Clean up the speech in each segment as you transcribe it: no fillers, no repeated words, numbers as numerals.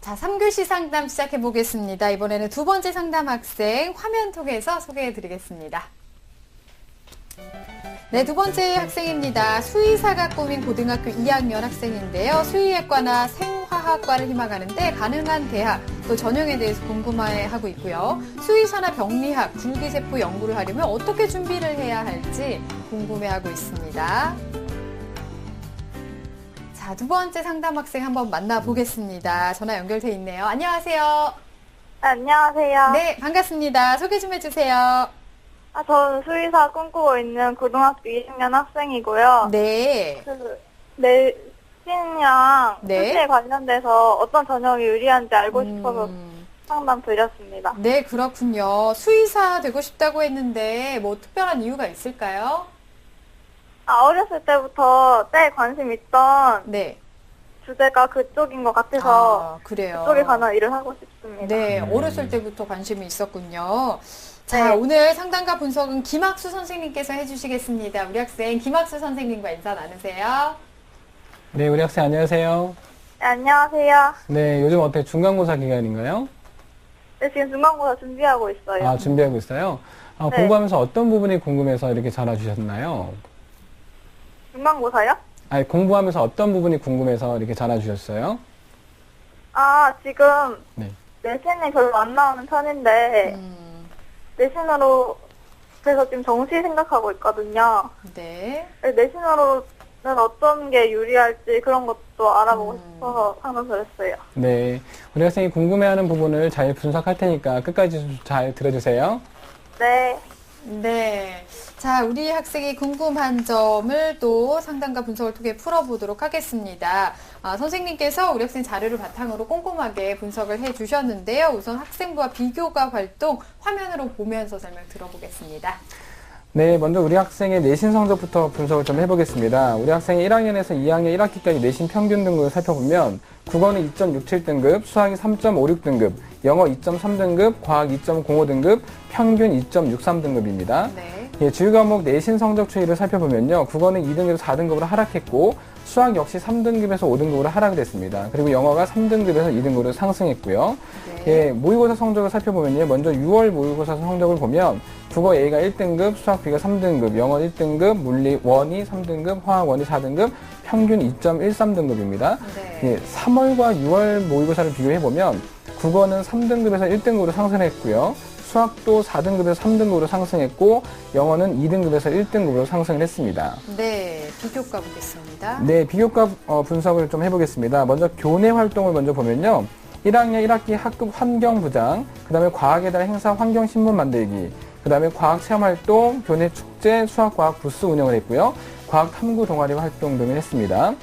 자, 3교시 상담 시작해 보겠습니다. 이번에는 두 번째 상담 학생 화면 통해서 소개해 드리겠습니다. 네, 두 번째 학생입니다. 수의사가 꿈인 고등학교 2학년 학생인데요. 수의학과나 생화학과를 희망하는데 가능한 대학, 또 전형에 대해서 궁금해하고 있고요. 수의사나 병리학, 줄기세포 연구를 하려면 어떻게 준비를 해야 할지 궁금해하고 있습니다. 자, 두 번째 상담 학생 한번 만나보겠습니다. 전화 연결돼 있네요. 안녕하세요. 안녕하세요. 네, 반갑습니다. 소개 좀 해주세요. 저는 수의사 꿈꾸고 있는 고등학교 2학년 학생이고요. 네. 내신이랑 네. 수시에 관련돼서 어떤 전형이 유리한지 알고 싶어서 상담 드렸습니다. 네, 그렇군요. 수의사 되고 싶다고 했는데 뭐 특별한 이유가 있을까요? 어렸을 때부터 때에 관심 있던 네. 주제가 그쪽인 것 같아서 그래요. 그쪽에 관한 일을 하고 싶습니다. 네, 어렸을 때부터 관심이 있었군요. 자, 네. 오늘 상담과 분석은 김학수 선생님께서 해주시겠습니다. 우리 학생 김학수 선생님과 인사 나누세요. 네, 우리 학생 안녕하세요. 네, 안녕하세요. 네, 요즘 어떻게 중간고사 기간인가요? 네, 지금 중간고사 준비하고 있어요. 준비하고 있어요. 네. 공부하면서 어떤 부분이 궁금해서 이렇게 전화주셨나요? 중간고사요? 아니, 공부하면서 어떤 부분이 궁금해서 이렇게 전화주셨어요? 지금 네. 내신이 별로 안 나오는 편인데 내신으로 그래서 지금 정시 생각하고 있거든요. 네. 내신으로는 어떤 게 유리할지 그런 것도 알아보고 싶어서 상담 드렸어요. 네. 우리 학생이 궁금해하는 부분을 잘 분석할 테니까 끝까지 좀 잘 들어주세요. 네. 네. 자, 우리 학생이 궁금한 점을 또 상담과 분석을 통해 풀어보도록 하겠습니다. 선생님께서 우리 학생 자료를 바탕으로 꼼꼼하게 분석을 해 주셨는데요. 우선 학생부와 비교과 활동 화면으로 보면서 설명 들어보겠습니다. 네, 먼저 우리 학생의 내신 성적부터 분석을 좀 해보겠습니다. 우리 학생이 1학년에서 2학년 1학기까지 내신 평균 등급을 살펴보면 국어는 2.67등급, 수학이 3.56등급, 영어 2.3등급, 과학 2.05등급, 평균 2.63등급입니다. 네. 예, 주요 과목 내신 성적 추이를 살펴보면요. 국어는 2등급에서 4등급으로 하락했고 수학 역시 3등급에서 5등급으로 하락이 됐습니다. 그리고 영어가 3등급에서 2등급으로 상승했고요. 네. 예, 모의고사 성적을 살펴보면요. 먼저 6월 모의고사 성적을 보면 국어 A가 1등급, 수학 B가 3등급, 영어 1등급, 물리 1이 3등급, 화학 1이 4등급, 평균 2.13등급입니다. 네. 예, 3월과 6월 모의고사를 비교해보면 국어는 3등급에서 1등급으로 상승했고요. 수학도 4등급에서 3등급으로 상승했고 영어는 2등급에서 1등급으로 상승을 했습니다. 네, 비교과 보겠습니다. 네, 비교과 분석을 좀 해보겠습니다. 먼저 교내 활동을 먼저 보면요. 1학년 1학기 학급 환경부장, 그 다음에 과학에 대한 행사 환경신문 만들기, 그 다음에 과학체험활동, 교내 축제, 수학과학 부스 운영을 했고요. 과학탐구 동아리 활동 등을 했습니다.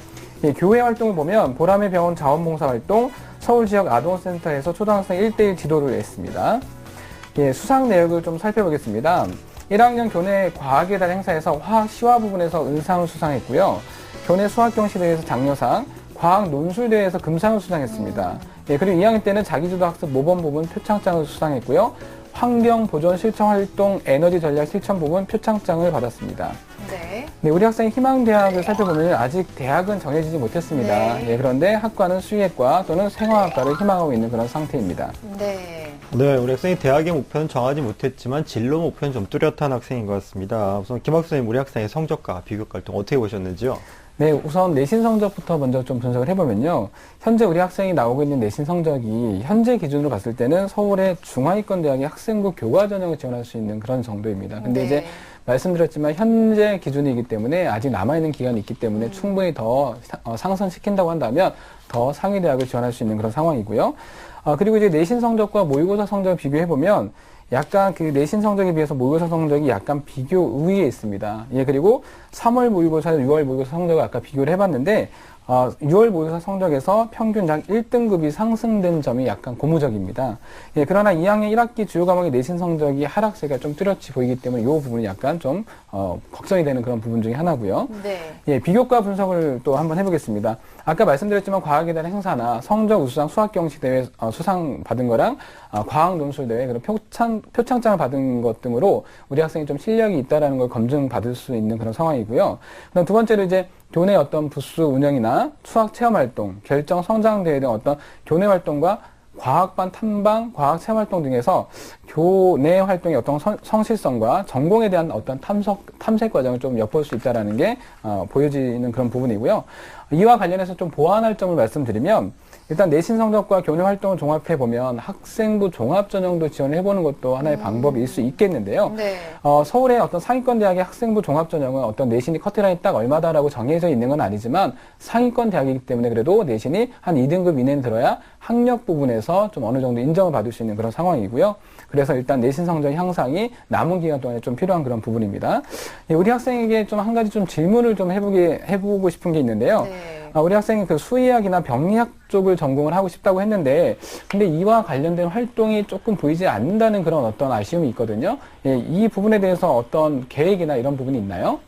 예, 교회 활동을 보면 보람의 병원 자원봉사활동, 서울지역 아동센터에서 초등학생 1대1 지도를 했습니다. 예, 수상 내역을 좀 살펴보겠습니다. 1학년 교내 과학에 대한 행사에서 화학 시화 부분에서 은상을 수상했고요. 교내 수학경시대회에서 장려상, 과학 논술대회에서 금상을 수상했습니다. 예, 그리고 2학년 때는 자기주도 학습 모범 부분 표창장을 수상했고요. 환경 보존 실천 활동 에너지 전략 실천 부분 표창장을 받았습니다. 네. 네, 우리 학생 희망대학을 살펴보면 아직 대학은 정해지지 못했습니다. 네. 예, 그런데 학과는 수의학과 또는 생화학과를 희망하고 있는 그런 상태입니다. 네. 네, 우리 학생이 대학의 목표는 정하지 못했지만 진로 목표는 좀 뚜렷한 학생인 것 같습니다. 우선 김학수 선생님, 우리 학생의 성적과 비교 활동 어떻게 보셨는지요? 네, 우선 내신 성적부터 먼저 좀 분석을 해보면요. 현재 우리 학생이 나오고 있는 내신 성적이 현재 기준으로 봤을 때는 서울의 중하위권 대학의 학생부 교과 전형을 지원할 수 있는 그런 정도입니다. 근데 네. 이제 말씀드렸지만 현재 기준이기 때문에 아직 남아있는 기간이 있기 때문에 충분히 더 상승시킨다고 한다면 더 상위 대학을 지원할 수 있는 그런 상황이고요. 그리고 이제 내신 성적과 모의고사 성적을 비교해보면 약간 그 내신 성적에 비해서 모의고사 성적이 약간 비교 우위에 있습니다. 예, 그리고 3월 모의고사, 6월 모의고사 성적을 아까 비교를 해봤는데 6월 모의고사 성적에서 평균 약 1등급이 상승된 점이 약간 고무적입니다. 예, 그러나 2학년 1학기 주요 과목의 내신 성적이 하락세가 좀 뚜렷이 보이기 때문에 이 부분이 약간 좀 걱정이 되는 그런 부분 중에 하나고요. 네. 예, 비교과 분석을 또 한번 해보겠습니다. 아까 말씀드렸지만 과학에 대한 행사나 성적 우수상 수학경시대회 수상 받은 거랑 과학논술대회 그런 표창장을 받은 것 등으로 우리 학생이 좀 실력이 있다라는 걸 검증받을 수 있는 그런 상황이고요. 그다음 두 번째로 이제 교내 어떤 부스 운영이나 수학 체험 활동, 결정 성장 대회 등 어떤 교내 활동과 과학반 탐방, 과학 체험 활동 등에서 교내 활동의 어떤 성실성과 전공에 대한 어떤 탐색 과정을 좀 엿볼 수 있다라는 게 보여지는 그런 부분이고요. 이와 관련해서 좀 보완할 점을 말씀드리면 일단 내신 성적과 교내 활동을 종합해 보면 학생부 종합전형도 지원을 해보는 것도 하나의 방법일 수 있겠는데요. 네. 서울의 어떤 상위권 대학의 학생부 종합전형은 어떤 내신이 커트라인이 딱 얼마다라고 정해져 있는 건 아니지만 상위권 대학이기 때문에 그래도 내신이 한 2등급 이내는 들어야 학력 부분에서 좀 어느 정도 인정을 받을 수 있는 그런 상황이고요. 그래서 일단 내신 성적 향상이 남은 기간 동안에 좀 필요한 그런 부분입니다. 우리 학생에게 좀 한 가지 좀 질문을 좀 해보고 싶은 게 있는데요. 네. 우리 학생이 그 수의학이나 병리학 쪽을 전공을 하고 싶다고 했는데, 근데 이와 관련된 활동이 조금 보이지 않는다는 그런 어떤 아쉬움이 있거든요. 예, 이 부분에 대해서 어떤 계획이나 이런 부분이 있나요?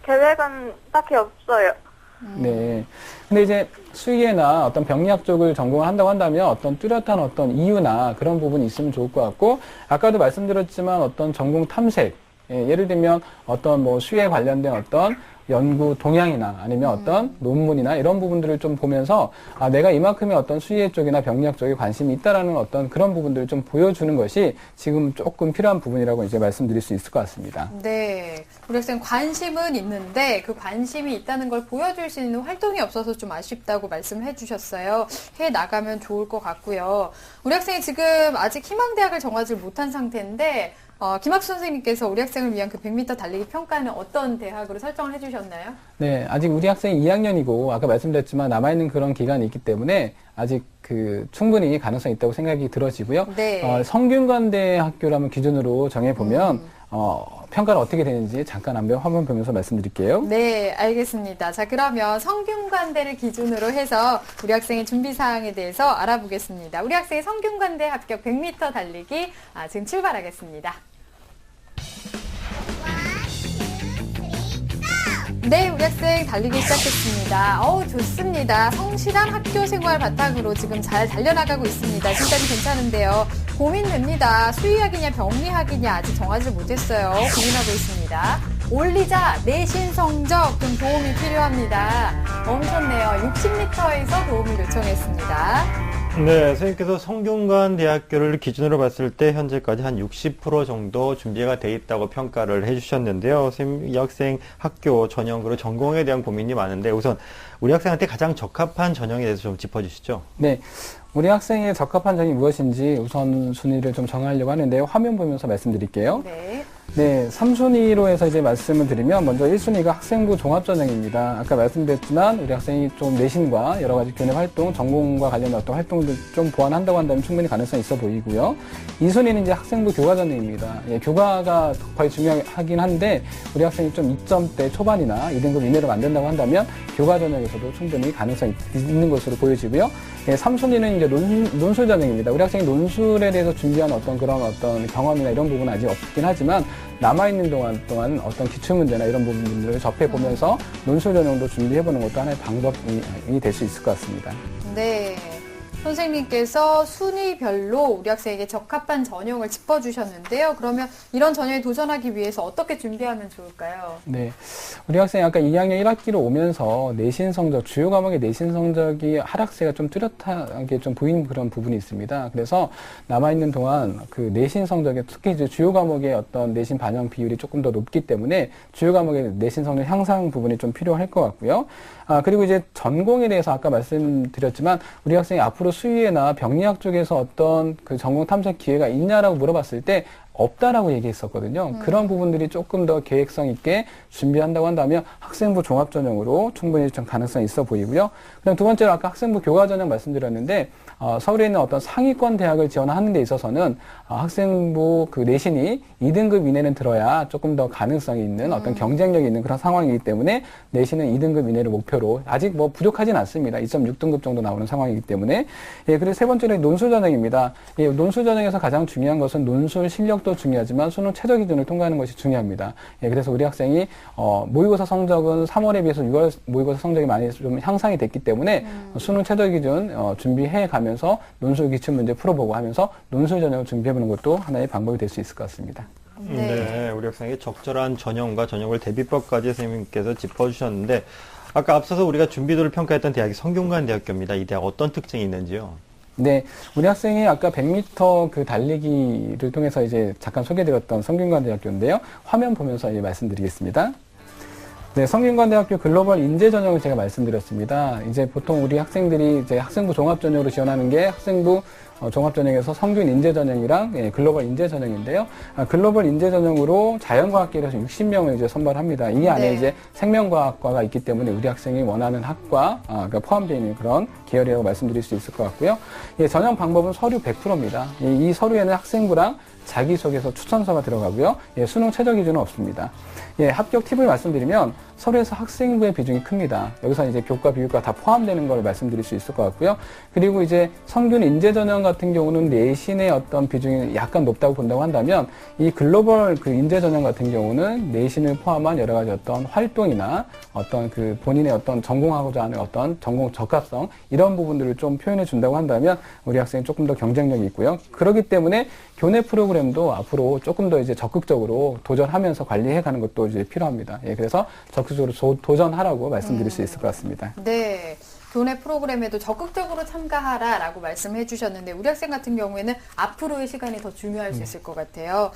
계획은 딱히 없어요. 네. 근데 이제 수의나 어떤 병리학 쪽을 전공을 한다고 한다면 어떤 뚜렷한 어떤 이유나 그런 부분이 있으면 좋을 것 같고, 아까도 말씀드렸지만 어떤 전공 탐색, 예를 들면 어떤 뭐 수의에 관련된 어떤 연구 동향이나 아니면 어떤 논문이나 이런 부분들을 좀 보면서 내가 이만큼의 어떤 수의학 쪽이나 병리학 쪽에 관심이 있다라는 어떤 그런 부분들을 좀 보여주는 것이 지금 조금 필요한 부분이라고 이제 말씀드릴 수 있을 것 같습니다. 네. 우리 학생 관심은 있는데 그 관심이 있다는 걸 보여줄 수 있는 활동이 없어서 좀 아쉽다고 말씀을 해주셨어요. 해 나가면 좋을 것 같고요. 우리 학생이 지금 아직 희망대학을 정하지 못한 상태인데 김학수 선생님께서 우리 학생을 위한 그 100m 달리기 평가는 어떤 대학으로 설정을 해주셨나요? 네, 아직 우리 학생이 2학년이고 아까 말씀드렸지만 남아있는 그런 기간이 있기 때문에 아직 그 충분히 가능성이 있다고 생각이 들어지고요. 네. 성균관대 학교라는 기준으로 정해보면 평가를 어떻게 되는지 잠깐 한번 화면 보면서 말씀드릴게요. 네, 알겠습니다. 자, 그러면 성균관대를 기준으로 해서 우리 학생의 준비사항에 대해서 알아보겠습니다. 우리 학생의 성균관대 합격 100m 달리기 지금 출발하겠습니다. 네, 우리 학생 달리기 시작했습니다. 좋습니다. 성실한 학교 생활 바탕으로 지금 잘 달려나가고 있습니다. 지금까지 괜찮은데요. 고민됩니다. 수의학이냐 병리학이냐 아직 정하지 못했어요. 고민하고 있습니다. 올리자 내신 성적 좀 도움이 필요합니다. 멈췄네요. 60m에서 도움을 요청했습니다. 네, 선생님께서 성균관 대학교를 기준으로 봤을 때 현재까지 한 60% 정도 준비가 돼 있다고 평가를 해주셨는데요. 선생님, 이 학생 학교 전형으로 전공에 대한 고민이 많은데 우선 우리 학생한테 가장 적합한 전형에 대해서 좀 짚어주시죠. 네. 우리 학생의 적합한 전형이 무엇인지 우선 순위를 좀 정하려고 하는데요. 화면 보면서 말씀드릴게요. 네. 네, 3순위로 해서 이제 말씀을 드리면 먼저 1순위가 학생부 종합전형입니다. 아까 말씀드렸지만 우리 학생이 좀 내신과 여러 가지 교내 활동, 전공과 관련된 어떤 활동들 좀 보완한다고 한다면 충분히 가능성이 있어 보이고요. 2순위는 이제 학생부 교과전형입니다. 예, 교과가 거의 중요하긴 한데 우리 학생이 좀 2점대 초반이나 2등급 이내로 만든다고 한다면 교과전형에서도 충분히 가능성이 있는 것으로 보여지고요. 예, 3순위는 이제 논술 전형입니다. 우리 학생이 논술에 대해서 준비한 어떤 그런 어떤 경험이나 이런 부분은 아직 없긴 하지만 남아있는 동안 어떤 기출문제나 이런 부분들을 접해보면서 논술 전형도 준비해보는 것도 하나의 방법이 될 수 있을 것 같습니다. 네. 선생님께서 순위별로 우리 학생에게 적합한 전형을 짚어주셨는데요. 그러면 이런 전형에 도전하기 위해서 어떻게 준비하면 좋을까요? 네. 우리 학생이 아까 2학년 1학기로 오면서 내신 성적, 주요 과목의 내신 성적이 하락세가 좀 뚜렷하게 좀 보이는 그런 부분이 있습니다. 그래서 남아있는 동안 그 내신 성적에 특히 이제 주요 과목의 어떤 내신 반영 비율이 조금 더 높기 때문에 주요 과목의 내신 성적 향상 부분이 좀 필요할 것 같고요. 그리고 이제 전공에 대해서 아까 말씀드렸지만 우리 학생이 앞으로 수의나 병리학 쪽에서 어떤 그 전공 탐색 기회가 있냐라고 물어봤을 때 없다라고 얘기했었거든요. 그런 부분들이 조금 더 계획성 있게 준비한다고 한다면 학생부 종합전형으로 충분히 좀 가능성이 있어 보이고요. 그다음 두 번째로 아까 학생부 교과전형 말씀드렸는데 서울에 있는 어떤 상위권 대학을 지원하는 데 있어서는 학생부 그 내신이 2등급 이내는 들어야 조금 더 가능성이 있는 어떤 경쟁력이 있는 그런 상황이기 때문에 내신은 2등급 이내를 목표로 아직 뭐 부족하진 않습니다. 2.6등급 정도 나오는 상황이기 때문에 그리고 세 번째는 논술 전형입니다. 논술 전형에서 가장 중요한 것은 논술 실력도 중요하지만 수능 최저 기준을 통과하는 것이 중요합니다. 그래서 우리 학생이 모의고사 성적은 3월에 비해서 6월 모의고사 성적이 많이 좀 향상이 됐기 때문에 수능 최저 기준 준비해 가면서 논술 기출 문제 풀어보고 하면서 논술 전형을 준비해보는 것도 하나의 방법이 될 수 있을 것 같습니다. 네, 우리 학생에게 적절한 전형과 전형을 대비법까지 선생님께서 짚어주셨는데 아까 앞서서 우리가 준비도를 평가했던 대학이 성균관대학교입니다. 이 대학 어떤 특징이 있는지요? 네, 우리 학생이 아까 100m 그 달리기를 통해서 이제 잠깐 소개드렸던 성균관대학교인데요. 화면 보면서 이제 말씀드리겠습니다. 네, 성균관대학교 글로벌 인재 전형을 제가 말씀드렸습니다. 이제 보통 우리 학생들이 이제 학생부 종합 전형으로 지원하는 게 학생부 종합 전형에서 성균 인재 전형이랑 글로벌 인재 전형인데요. 글로벌 인재 전형으로 자연과학계에서 60명을 이제 선발합니다. 이 안에 네. 이제 생명과학과가 있기 때문에 우리 학생이 원하는 학과 그러니까 포함되어 있는 그런 계열이라고 말씀드릴 수 있을 것 같고요. 예, 전형 방법은 서류 100%입니다. 이 서류에는 학생부랑 자기소개서 추천서가 들어가고요. 예, 수능 최저 기준은 없습니다. 예, 합격 팁을 말씀드리면 서류에서 학생부의 비중이 큽니다. 여기서 이제 교과, 비교과 다 포함되는 걸 말씀드릴 수 있을 것 같고요. 그리고 이제 성균 인재 전형 같은 경우는 내신의 어떤 비중이 약간 높다고 본다고 한다면 이 글로벌 그 인재 전형 같은 경우는 내신을 포함한 여러 가지 어떤 활동이나 어떤 그 본인의 어떤 전공하고자 하는 어떤 전공 적합성 이런 부분들을 좀 표현해 준다고 한다면 우리 학생이 조금 더 경쟁력이 있고요. 그렇기 때문에 교내 프로그램도 앞으로 조금 더 이제 적극적으로 도전하면서 관리해 가는 것도 이제 필요합니다. 예, 그래서 적극적으로 도전하라고 말씀드릴 수 있을 것 같습니다. 네. 교내 프로그램에도 적극적으로 참가하라라고 말씀해 주셨는데 우리 학생 같은 경우에는 앞으로의 시간이 더 중요할 수 있을 것 같아요.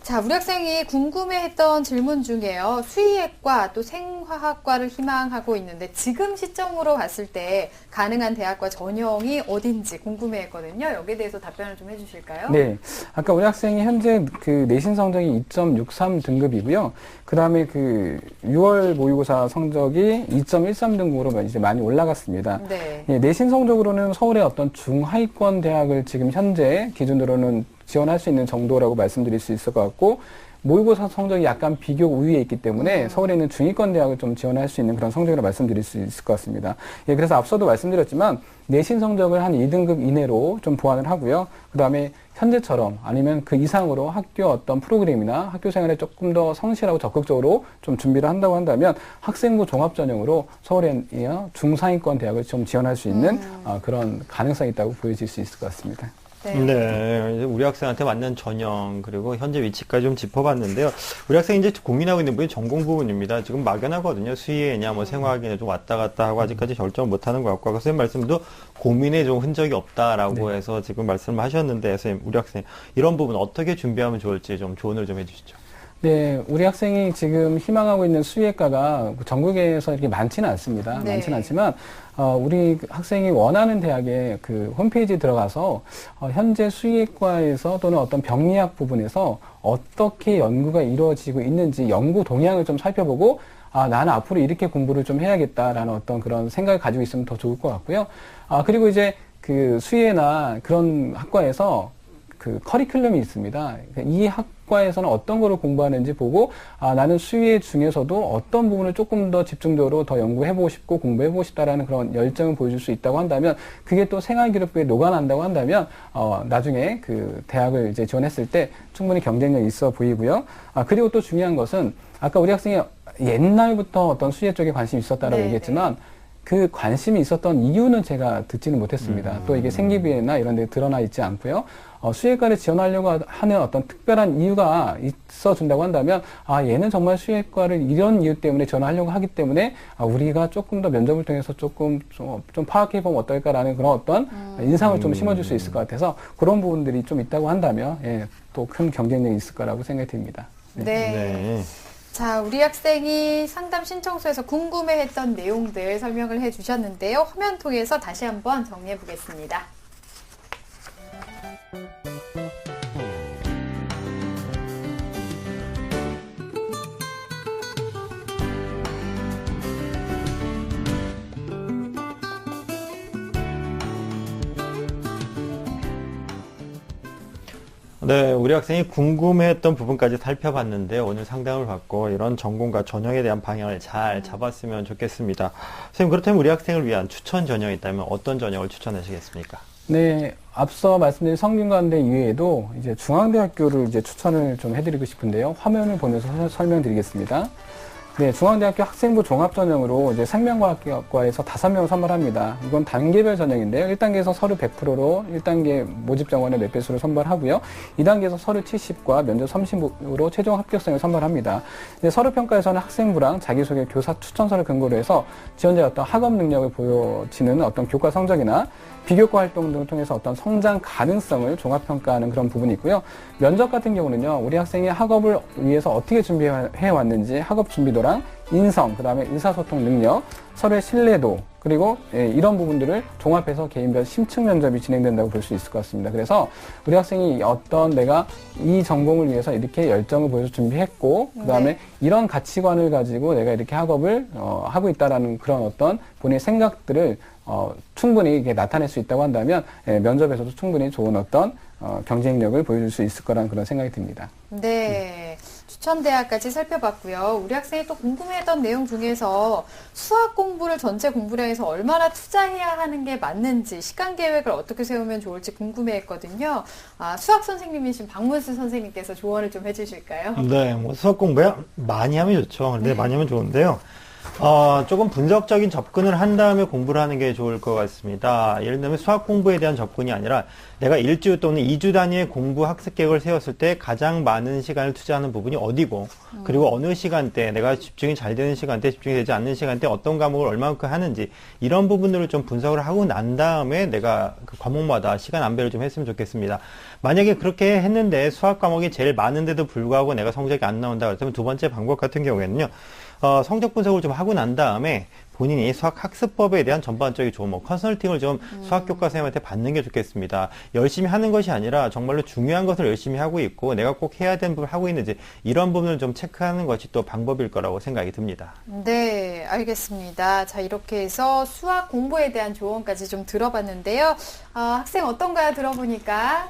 자, 우리 학생이 궁금해했던 질문 중에요. 수의학과 또 생화학과를 희망하고 있는데 지금 시점으로 봤을 때 가능한 대학과 전형이 어딘지 궁금해했거든요. 여기에 대해서 답변을 좀 해주실까요? 네. 아까 우리 학생이 현재 그 내신 성적이 2.63 등급이고요. 그 다음에 그 6월 모의고사 성적이 2.13 등급으로 이제 많이 올라갔습니다. 네. 예, 내신 성적으로는 서울의 어떤 중하위권 대학을 지금 현재 기준으로는 지원할 수 있는 정도라고 말씀드릴 수 있을 것 같고, 모의고사 성적이 약간 비교 우위에 있기 때문에 서울에 있는 중위권 대학을 좀 지원할 수 있는 그런 성적이라고 말씀드릴 수 있을 것 같습니다. 예, 그래서 앞서도 말씀드렸지만 내신 성적을 한 2등급 이내로 좀 보완을 하고요. 그 다음에 현재처럼 아니면 그 이상으로 학교 어떤 프로그램이나 학교 생활에 조금 더 성실하고 적극적으로 좀 준비를 한다고 한다면 학생부 종합 전형으로 서울의 중상위권 대학을 좀 지원할 수 있는 그런 가능성이 있다고 보여질 수 있을 것 같습니다. 네, 우리 학생한테 맞는 전형 그리고 현재 위치까지 좀 짚어봤는데요. 우리 학생이 이제 고민하고 있는 부분이 전공 부분입니다. 지금 막연하거든요. 수의회냐 뭐 생화학이냐 좀 왔다 갔다 하고 아직까지 결정을 못하는 것 같고, 선생님 말씀도 고민에 좀 흔적이 없다라고 해서 지금 말씀하셨는데, 선생님 우리 학생 이런 부분 어떻게 준비하면 좋을지 좀 조언을 좀 해주시죠. 네, 우리 학생이 지금 희망하고 있는 수의학과가 전국에서 이렇게 많지는 않습니다. 네. 많지는 않지만, 우리 학생이 원하는 대학의 그 홈페이지에 들어가서, 현재 수의학과에서 또는 어떤 병리학 부분에서 어떻게 연구가 이루어지고 있는지 연구 동향을 좀 살펴보고, 나는 앞으로 이렇게 공부를 좀 해야겠다라는 어떤 그런 생각을 가지고 있으면 더 좋을 것 같고요. 그리고 이제 그 수의나 그런 학과에서 그 커리큘럼이 있습니다. 이 학과에서는 어떤 거를 공부하는지 보고 나는 수의회 중에서도 어떤 부분을 조금 더 집중적으로 더 연구해보고 싶고 공부해보고 싶다라는 그런 열정을 보여줄 수 있다고 한다면 그게 또 생활기록부에 녹아난다고 한다면 나중에 그 대학을 이제 지원했을 때 충분히 경쟁력이 있어 보이고요. 그리고 또 중요한 것은 아까 우리 학생이 옛날부터 어떤 수의회 쪽에 관심이 있었다라고 얘기했지만 그 관심이 있었던 이유는 제가 듣지는 못했습니다. 또 이게 생기부에나 이런 데 드러나 있지 않고요. 수의학과를 지원하려고 하는 어떤 특별한 이유가 있어 준다고 한다면 얘는 정말 수의학과를 이런 이유 때문에 지원하려고 하기 때문에 우리가 조금 더 면접을 통해서 조금 좀 파악해 보면 어떨까라는 그런 어떤 인상을 좀 심어줄 수 있을 것 같아서 그런 부분들이 좀 있다고 한다면 또 큰 경쟁력이 있을 거라고 생각이 듭니다. 네. 자, 우리 학생이 상담 신청서에서 궁금해했던 내용들 설명을 해주셨는데요. 화면 통해서 다시 한번 정리해 보겠습니다. 네, 우리 학생이 궁금해했던 부분까지 살펴봤는데 오늘 상담을 받고 이런 전공과 전형에 대한 방향을 잘 잡았으면 좋겠습니다. 선생님, 그렇다면 우리 학생을 위한 추천 전형이 있다면 어떤 전형을 추천하시겠습니까? 네, 앞서 말씀드린 성균관대 이외에도 이제 중앙대학교를 이제 추천을 좀 해드리고 싶은데요. 화면을 보면서 설명드리겠습니다. 네, 중앙대학교 학생부 종합전형으로 이제 생명과학과에서 5명 선발합니다. 이건 단계별 전형인데요. 1단계에서 서류 100%로 1단계 모집 정원의 몇 배수를 선발하고요. 2단계에서 서류 70과 면접 30으로 최종 합격생을 선발합니다. 이제 서류 평가에서는 학생부랑 자기소개 교사 추천서를 근거로 해서 지원자의 어떤 학업 능력을 보여지는 어떤 교과 성적이나 비교과 활동 등을 통해서 어떤 성장 가능성을 종합평가하는 그런 부분이 있고요. 면접 같은 경우는요, 우리 학생이 학업을 위해서 어떻게 준비해 왔는지 학업 준비도랑 인성, 그 다음에 의사소통 능력, 서로의 신뢰도, 그리고 이런 부분들을 종합해서 개인별 심층 면접이 진행된다고 볼 수 있을 것 같습니다. 그래서 우리 학생이 어떤 내가 이 전공을 위해서 이렇게 열정을 보여서 준비했고, 그 다음에 이런 가치관을 가지고 내가 이렇게 학업을 하고 있다라는 그런 어떤 본인의 생각들을 충분히 이게 나타낼 수 있다고 한다면 면접에서도 충분히 좋은 어떤 경쟁력을 보여줄 수 있을 거라는 그런 생각이 듭니다. 네. 추천 대학까지 살펴봤고요. 우리 학생이 또 궁금해했던 내용 중에서 수학 공부를 전체 공부량에서 얼마나 투자해야 하는 게 맞는지, 시간 계획을 어떻게 세우면 좋을지 궁금해했거든요. 수학 선생님이신 박문수 선생님께서 조언을 좀 해주실까요? 네, 뭐 수학 공부야 많이 하면 좋죠. 근데 많이 하면 좋은데요. 조금 분석적인 접근을 한 다음에 공부를 하는 게 좋을 것 같습니다. 예를 들면 수학 공부에 대한 접근이 아니라 내가 1주 또는 2주 단위의 공부 학습 계획을 세웠을 때 가장 많은 시간을 투자하는 부분이 어디고, 그리고 어느 시간대, 내가 집중이 잘 되는 시간대, 집중이 되지 않는 시간대 어떤 과목을 얼마만큼 하는지, 이런 부분들을 좀 분석을 하고 난 다음에 내가 그 과목마다 시간 안배를 좀 했으면 좋겠습니다. 만약에 그렇게 했는데 수학 과목이 제일 많은데도 불구하고 내가 성적이 안 나온다 그렇다면 두 번째 방법 같은 경우에는요, 성적 분석을 좀 하고 난 다음에 본인이 수학 학습법에 대한 전반적인 좀 컨설팅을 좀 수학 교과선생님한테 받는 게 좋겠습니다. 열심히 하는 것이 아니라 정말로 중요한 것을 열심히 하고 있고 내가 꼭 해야 되는 부분을 하고 있는지, 이런 부분을 좀 체크하는 것이 또 방법일 거라고 생각이 듭니다. 네, 알겠습니다. 자, 이렇게 해서 수학 공부에 대한 조언까지 좀 들어봤는데요. 학생 어떤가요? 들어보니까.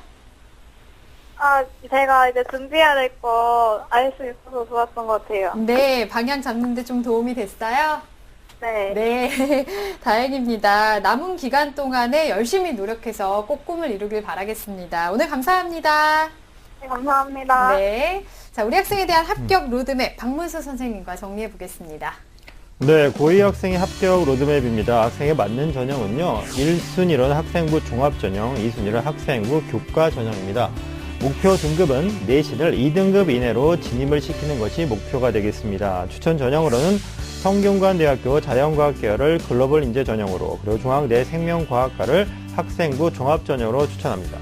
제가 이제 준비해야 될 거 알 수 있어서 좋았던 것 같아요. 네, 방향 잡는데 좀 도움이 됐어요? 네. 네, 다행입니다. 남은 기간 동안에 열심히 노력해서 꼭 꿈을 이루길 바라겠습니다. 오늘 감사합니다. 네, 감사합니다. 네. 자, 우리 학생에 대한 합격 로드맵 박문수 선생님과 정리해 보겠습니다. 네, 고2 학생의 합격 로드맵입니다. 학생에 맞는 전형은요, 1순위로는 학생부 종합전형, 2순위로는 학생부 교과전형입니다. 목표 등급은 내신을 2등급 이내로 진입을 시키는 것이 목표가 되겠습니다. 추천 전형으로는 성균관대학교 자연과학 계열을 글로벌 인재 전형으로, 그리고 중앙대 생명과학과를 학생부 종합전형으로 추천합니다.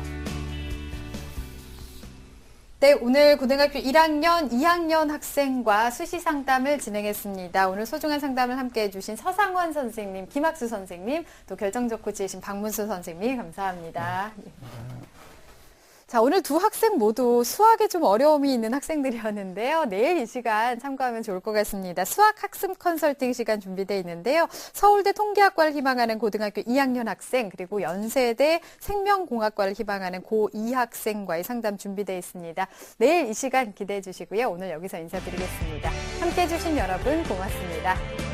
네, 오늘 고등학교 1학년, 2학년 학생과 수시 상담을 진행했습니다. 오늘 소중한 상담을 함께 해주신 서상원 선생님, 김학수 선생님, 또 결정적 코치이신 박문수 선생님, 감사합니다. 자, 오늘 두 학생 모두 수학에 좀 어려움이 있는 학생들이었는데요. 내일 이 시간 참고하면 좋을 것 같습니다. 수학 학습 컨설팅 시간 준비되어 있는데요. 서울대 통계학과를 희망하는 고등학교 2학년 학생, 그리고 연세대 생명공학과를 희망하는 고2 학생과의 상담 준비되어 있습니다. 내일 이 시간 기대해 주시고요. 오늘 여기서 인사드리겠습니다. 함께해 주신 여러분 고맙습니다.